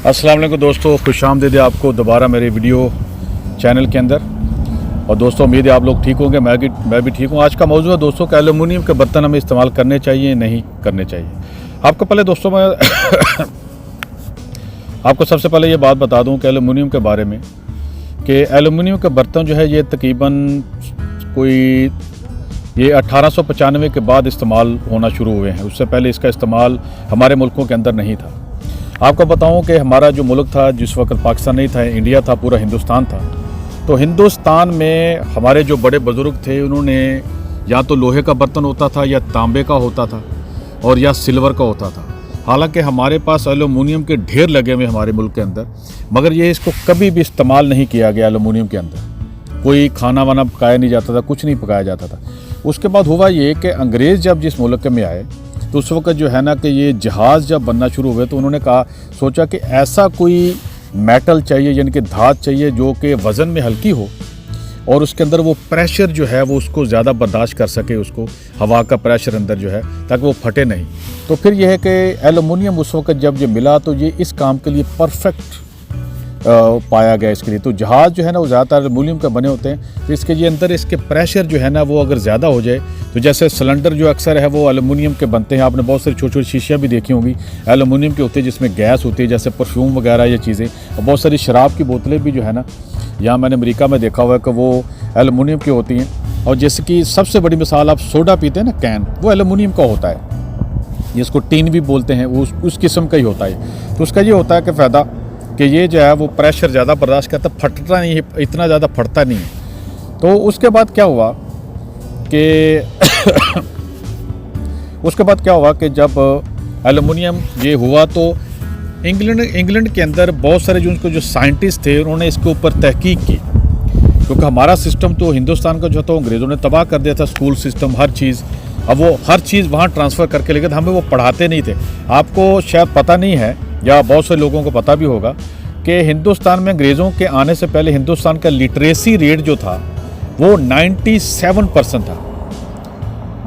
अस्सलाम वालेकुम दोस्तों, खुशामदीद आपको दोबारा मेरे वीडियो चैनल के अंदर। और दोस्तों उम्मीद है आप लोग ठीक होंगे, मैं भी ठीक हूँ। आज का मौजूद है दोस्तों कि एल्युमिनियम के बर्तन हमें इस्तेमाल करने चाहिए नहीं करने चाहिए। आपको पहले दोस्तों मैं आपको सबसे पहले ये बात बता दूँ कि एल्युमिनियम के बारे में कि एल्युमिनियम के बर्तन जो है ये तकरीबन ये 1895 के बाद इस्तेमाल होना शुरू हुए हैं। उससे पहले इसका इस्तेमाल हमारे मुल्कों के अंदर नहीं था। आपको बताऊं कि हमारा जो मुल्क था जिस वक्त पाकिस्तान नहीं था, इंडिया था, पूरा हिंदुस्तान था। तो हिंदुस्तान में हमारे जो बड़े बुज़ुर्ग थे उन्होंने या तो लोहे का बर्तन होता था या तांबे का होता था और या सिल्वर का होता था। हालांकि हमारे पास एल्युमिनियम के ढेर लगे हुए हमारे मुल्क के अंदर, मगर ये इसको कभी भी इस्तेमाल नहीं किया गया। एल्युमिनियम के अंदर कोई खाना वाना पकाया नहीं जाता था, कुछ नहीं पकाया जाता था। उसके बाद हुआ ये कि अंग्रेज़ जब जिस मुल्क में आए तो उस वक्त जो है ना कि ये जहाज़ जब बनना शुरू हुए तो उन्होंने सोचा कि ऐसा कोई मेटल चाहिए, यानी कि धात चाहिए जो कि वज़न में हल्की हो और उसके अंदर वो प्रेशर जो है वो उसको ज़्यादा बर्दाश्त कर सके, उसको हवा का प्रेशर अंदर जो है, ताकि वो फटे नहीं। तो फिर यह है कि एल्युमिनियम उस वक्त जब ये मिला तो ये इस काम के लिए परफेक्ट पाया गया इसके लिए। तो जहाज़ जो है ना वो ज़्यादातर एल्युमिनियम का बने होते हैं। तो इसके ये अंदर इसके प्रेशर जो है ना वो अगर ज़्यादा हो जाए तो जैसे सिलेंडर जो अक्सर है वो एल्युमिनियम के बनते हैं। आपने बहुत सारी छोटी छोटी शीशियाँ भी देखी होंगी एल्युमिनियम की होती है जिसमें गैस होती है, जैसे परफ्यूम वगैरह ये चीज़ें। और बहुत सारी शराब की बोतलें भी जो है ना, यहाँ मैंने अमेरिका में देखा हुआ है कि वो एल्युमिनियम की होती हैं। और जैसे कि सबसे बड़ी मिसाल, आप सोडा पीते हैं ना कैन, वो एल्युमिनियम का होता है, जिसको टीन भी बोलते हैं, उस किस्म का ही होता है। तो उसका ये होता है कि फ़ायदा कि ये जो है वो प्रेशर ज़्यादा बर्दाश्त करता, फटता नहीं है, इतना ज़्यादा फटता नहीं है। तो उसके बाद क्या हुआ कि जब एल्युमिनियम ये हुआ तो इंग्लैंड के अंदर बहुत सारे जो साइंटिस्ट थे उन्होंने इसके ऊपर तहकीक की, क्योंकि हमारा सिस्टम तो हिंदुस्तान का जो था अंग्रेज़ों ने तबाह कर दिया था, स्कूल सिस्टम हर चीज़। अब वो हर चीज़ वहाँ ट्रांसफ़र करके लेके हमें वो पढ़ाते नहीं थे। आपको शायद पता नहीं है या बहुत से लोगों को पता भी होगा कि हिंदुस्तान में अंग्रेज़ों के आने से पहले हिंदुस्तान का लिटरेसी रेट जो था वो 97% था।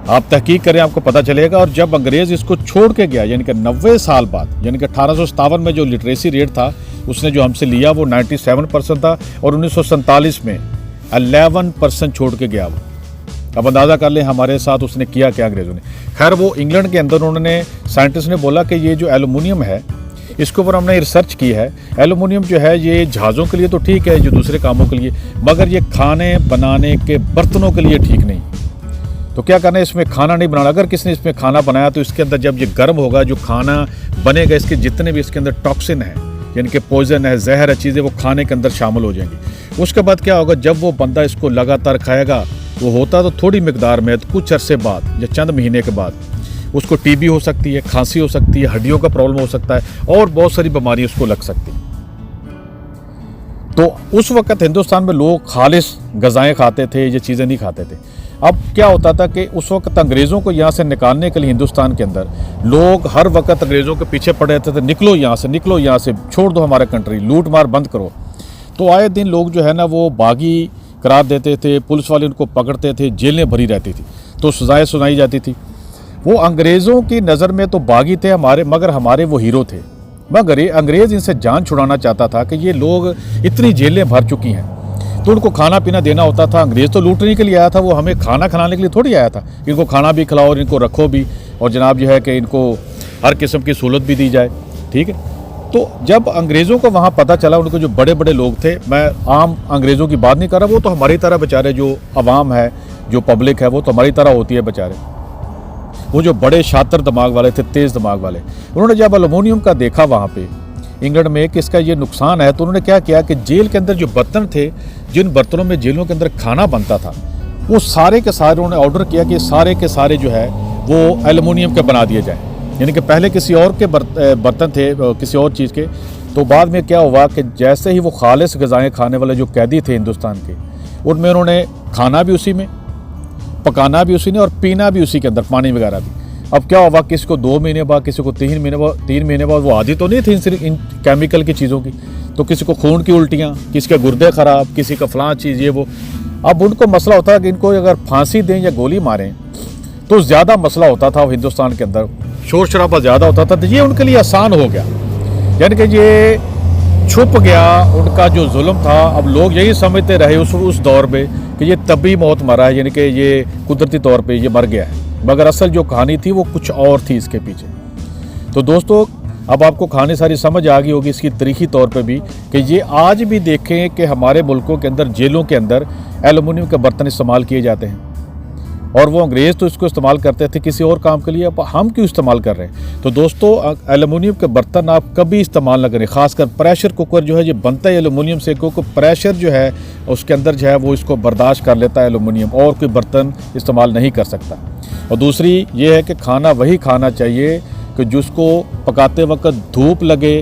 आप तहकीक करें आपको पता चलेगा। और जब अंग्रेज़ इसको छोड़ के गया, यानी कि 90 साल बाद, यानी कि 1857 में जो लिटरेसी रेट था उसने जो हमसे लिया वो 97% था और 1947 में 11% छोड़ के गया वो। अब अंदाज़ा कर लें हमारे साथ उसने किया क्या अंग्रेज़ों ने। खैर वो इंग्लैंड के अंदर उन्होंने साइंटिस्ट ने बोला कि ये जो एल्युमिनियम है इसके ऊपर हमने रिसर्च की है। एल्युमिनियम जो है ये जहाज़ों के लिए तो ठीक है, जो दूसरे कामों के लिए, मगर ये खाने बनाने के बर्तनों के लिए ठीक नहीं। तो क्या करना है, इसमें खाना नहीं बनाना। अगर किसी ने इसमें खाना बनाया तो इसके अंदर जब ये गर्म होगा, जो खाना बनेगा, इसके जितने भी इसके अंदर टॉक्सिन है, यानी कि पॉइजन है, जहर है, चीज़ें वो खाने के अंदर शामिल हो जाएंगी। उसके बाद क्या होगा, जब वो बंदा इसको लगातार खाएगा, वो होता तो थोड़ी मिकदार में, तो कुछ अरसे बाद या चंद महीने के बाद उसको टीबी हो सकती है, खांसी हो सकती है, हड्डियों का प्रॉब्लम हो सकता है और बहुत सारी बीमारी उसको लग सकती है। तो उस वक्त हिंदुस्तान में लोग खालिश ग़िज़ाएं खाते थे, ये चीज़ें नहीं खाते थे। अब क्या होता था कि उस वक्त अंग्रेज़ों को यहाँ से निकालने के लिए हिंदुस्तान के अंदर लोग हर वक्त अंग्रेज़ों के पीछे पड़े रहते थे, निकलो यहाँ से, निकलो यहाँ से, छोड़ दो हमारा कंट्री, लूट मार बंद करो। तो आए दिन लोग जो है ना वो बागी करार देते थे, पुलिस वाले उनको पकड़ते थे, जेलें भरी रहती थी, तो सज़ाएँ सुनाई जाती थी। वो अंग्रेज़ों की नज़र में तो बागी थे हमारे, मगर हमारे वो हीरो थे। मगर अंग्रेज़ इनसे जान छुड़ाना चाहता था कि ये लोग इतनी जेलें भर चुकी हैं, तो उनको खाना पीना देना होता था। अंग्रेज़ तो लूटने के लिए आया था, वो हमें खाना खिलाने के लिए थोड़ी आया था। इनको खाना भी खिलाओ और इनको रखो भी, और जनाब जो है कि इनको हर किस्म की सहूलत भी दी जाए, ठीक है। तो जब अंग्रेज़ों को वहाँ पता चला, उनको जो बड़े बड़े लोग थे, मैं आम अंग्रेज़ों की बात नहीं कर रहा, वो तो हमारी तरह बेचारे, जो अवाम है, जो पब्लिक है, वो तो हमारी तरह होती है बेचारे। वो जो बड़े शातिर दिमाग वाले थे, तेज़ दिमाग वाले, उन्होंने जब एल्युमिनियम का देखा वहाँ पे इंग्लैंड में कि इसका ये नुकसान है, तो उन्होंने क्या किया कि जेल के अंदर जो बर्तन थे, जिन बर्तनों में जेलों के अंदर खाना बनता था, वो सारे के सारे उन्होंने ऑर्डर किया कि सारे के सारे जो है वो एल्युमिनियम के बना दिए जाए। यानी कि पहले किसी और के बर्तन थे, किसी और चीज़ के। तो बाद में क्या हुआ कि जैसे ही वो खालिश ग़िज़ाएँ खाने वाले जो कैदी थे हिंदुस्तान के, उनमें उन्होंने खाना भी उसी में, पकाना भी उसी ने और पीना भी उसी के अंदर, पानी वगैरह भी। अब क्या हुआ, किसी को 2 महीने बाद, किसी को 3 महीने बाद वो आदि तो नहीं थी सिर्फ इन केमिकल की चीज़ों की, तो किसी को खून की उल्टियाँ, किसी के गुर्दे ख़राब, किसी का फलां चीज़ ये वो। अब उनको मसला होता है कि इनको अगर फांसी दें या गोली मारें तो ज़्यादा मसला होता था हिंदुस्तान के अंदर, शोर शराबा ज़्यादा होता था। तो ये उनके लिए आसान हो गया यानी कि ये छुप गया, उनका जो जुल्म था। अब लोग यही समझते रहे उस दौर में कि ये तभी मौत मरा है, यानी कि ये कुदरती तौर पे ये मर गया है, मगर असल जो कहानी थी वो कुछ और थी इसके पीछे। तो दोस्तों, अब आपको कहानी सारी समझ आ गई होगी इसकी तारीखी तौर पे भी, कि ये आज भी देखें कि हमारे मुल्कों के अंदर, जेलों के अंदर एलुमिनियम के बर्तन इस्तेमाल किए जाते हैं। और वो अंग्रेज़ तो इसको इस्तेमाल करते थे किसी और काम के लिए, अब हम क्यों इस्तेमाल कर रहे हैं? तो दोस्तों, एलुमिनियम के बर्तन आप कभी इस्तेमाल ना करें। ख़ासकर प्रेशर कुकर जो है ये बनता है एलुमिनियम से, क्योंकि प्रेशर जो है उसके अंदर जो है वो इसको बर्दाश्त कर लेता है एलुमिनियम, और कोई बर्तन इस्तेमाल नहीं कर सकता। और दूसरी ये है कि खाना वही खाना चाहिए कि जिसको पकाते वक्त धूप लगे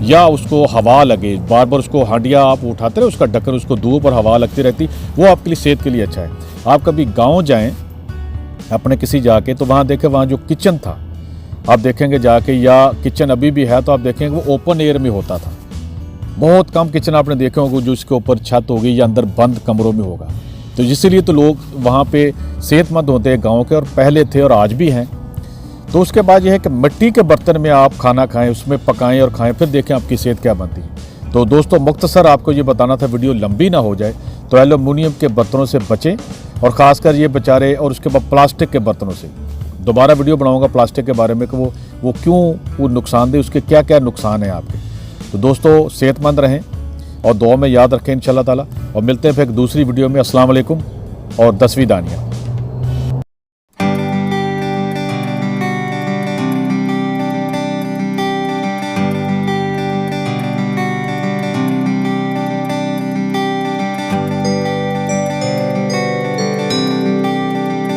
या उसको हवा लगे। बार बार उसको हांडिया आप उठाते रहे, उसका ढक्कन, उसको धूप और हवा लगती रहती, वो आपके लिए, सेहत के लिए अच्छा है। आप कभी गांव जाएं अपने किसी जाके, तो वहाँ देखें, वहाँ जो किचन था आप देखेंगे जाके, या किचन अभी भी है तो आप देखेंगे वो ओपन एयर में होता था। बहुत कम किचन आपने देखे होंगे जो इसके ऊपर छत होगी या अंदर बंद कमरों में होगा। तो इसीलिए तो लोग वहाँ पे सेहतमंद होते हैं गाँव के, और पहले थे और आज भी हैं। तो उसके बाद यह है कि मिट्टी के बर्तन में आप खाना खाएं, उसमें पकाएं और खाएं, फिर देखें आपकी सेहत क्या बनती है। तो दोस्तों, मुख्तसर आपको ये बताना था, वीडियो लंबी ना हो जाए, तो एल्युमिनियम के बर्तनों से बचें, और ख़ासकर ये बेचारे, और उसके बाद प्लास्टिक के बर्तनों से। दोबारा वीडियो बनाऊंगा प्लास्टिक के बारे में कि वो क्यों वो नुकसानदेह, उसके क्या क्या नुकसान हैं आपके। तो दोस्तों, सेहतमंद रहें और दुआ में याद रखें इंशाअल्लाह ताला, और मिलते हैं फिर एक दूसरी वीडियो में। अस्सलाम वालेकुम और 10वीं दानिया।